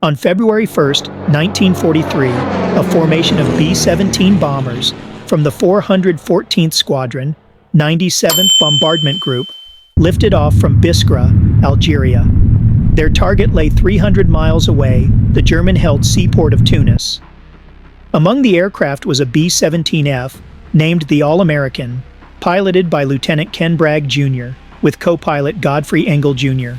On February 1st, 1943, a formation of B-17 bombers from the 414th Squadron, 97th Bombardment Group, lifted off from Biskra, Algeria. Their target lay 300 miles away, the German-held seaport of Tunis. Among the aircraft was a B-17F, named the All-American, piloted by Lieutenant Ken Bragg Jr., with co-pilot Godfrey Engel Jr.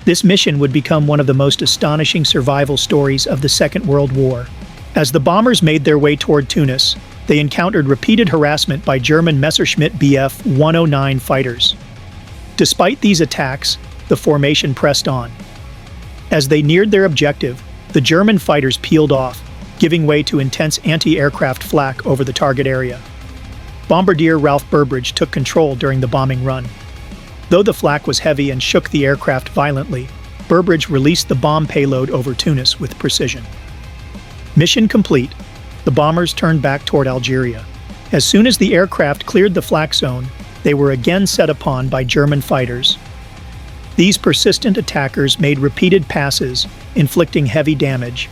This mission would become one of the most astonishing survival stories of the Second World War. As the bombers made their way toward Tunis, they encountered repeated harassment by German Messerschmitt Bf 109 fighters. Despite these attacks, the formation pressed on. As they neared their objective, the German fighters peeled off, giving way to intense anti-aircraft flak over the target area. Bombardier Ralph Burbridge took control during the bombing run. Though the flak was heavy and shook the aircraft violently, Burbridge released the bomb payload over Tunis with precision. Mission complete, the bombers turned back toward Algeria. As soon as the aircraft cleared the flak zone, they were again set upon by German fighters. These persistent attackers made repeated passes, inflicting heavy damage.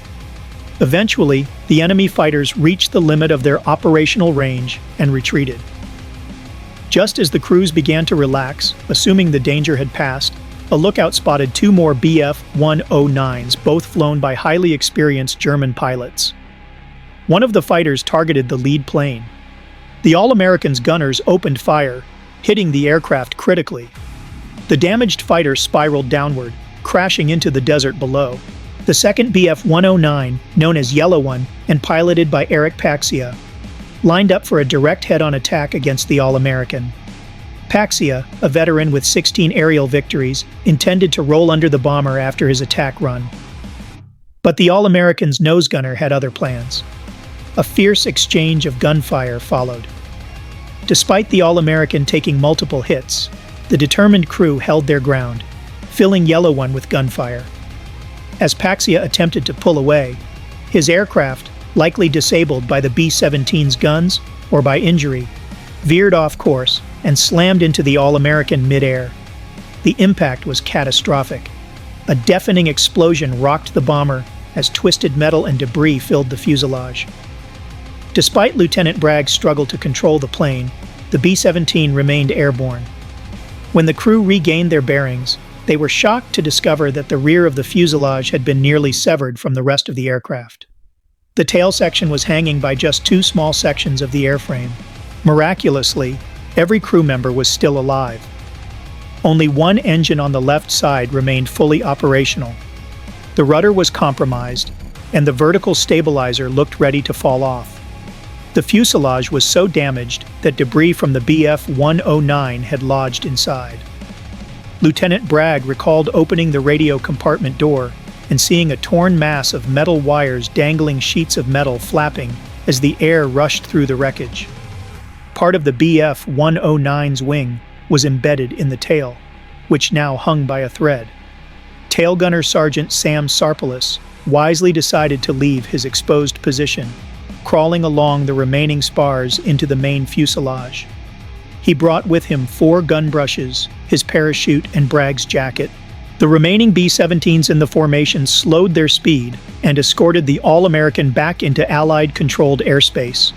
Eventually, the enemy fighters reached the limit of their operational range and retreated. Just as the crews began to relax, assuming the danger had passed, a lookout spotted two more Bf 109s, both flown by highly experienced German pilots. One of the fighters targeted the lead plane. The All-American's gunners opened fire, hitting the aircraft critically. The damaged fighter spiraled downward, crashing into the desert below. The second Bf 109, known as Yellow One and piloted by Eric Paxia, lined up for a direct head-on attack against the All-American. Paxia, a veteran with 16 aerial victories, intended to roll under the bomber after his attack run. But the All-American's nose gunner had other plans. A fierce exchange of gunfire followed. Despite the All-American taking multiple hits, the determined crew held their ground, filling Yellow One with gunfire. As Paxia attempted to pull away, his aircraft, likely disabled by the B-17's guns or by injury, veered off course and slammed into the All-American midair. The impact was catastrophic. A deafening explosion rocked the bomber as twisted metal and debris filled the fuselage. Despite Lieutenant Bragg's struggle to control the plane, the B-17 remained airborne. When the crew regained their bearings, they were shocked to discover that the rear of the fuselage had been nearly severed from the rest of the aircraft. The tail section was hanging by just two small sections of the airframe. Miraculously, every crew member was still alive. Only one engine on the left side remained fully operational. The rudder was compromised, and the vertical stabilizer looked ready to fall off. The fuselage was so damaged that debris from the Bf 109 had lodged inside. Lieutenant Bragg recalled opening the radio compartment door and seeing a torn mass of metal wires dangling sheets of metal flapping as the air rushed through the wreckage. Part of the Bf 109's wing was embedded in the tail, which now hung by a thread. Tail Gunner Sergeant Sam Sarpelis wisely decided to leave his exposed position, crawling along the remaining spars into the main fuselage. He brought with him 4 gun brushes, his parachute, and Bragg's jacket. The remaining B-17s in the formation slowed their speed and escorted the All-American back into Allied-controlled airspace.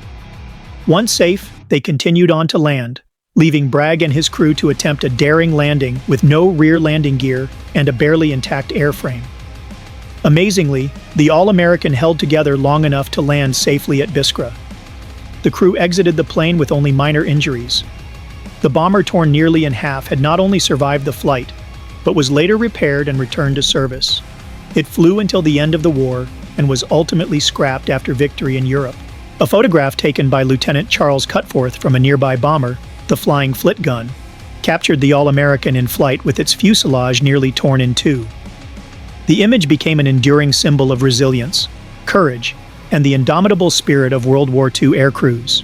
Once safe, they continued on to land, leaving Bragg and his crew to attempt a daring landing with no rear landing gear and a barely intact airframe. Amazingly, the All-American held together long enough to land safely at Biskra. The crew exited the plane with only minor injuries. The bomber, torn nearly in half, had not only survived the flight, but was later repaired and returned to service. It flew until the end of the war and was ultimately scrapped after victory in Europe. A photograph taken by Lieutenant Charles Cutforth from a nearby bomber, the Flying Flit gun, captured the All-American in flight with its fuselage nearly torn in two. The image became an enduring symbol of resilience, courage, and the indomitable spirit of World War II air crews.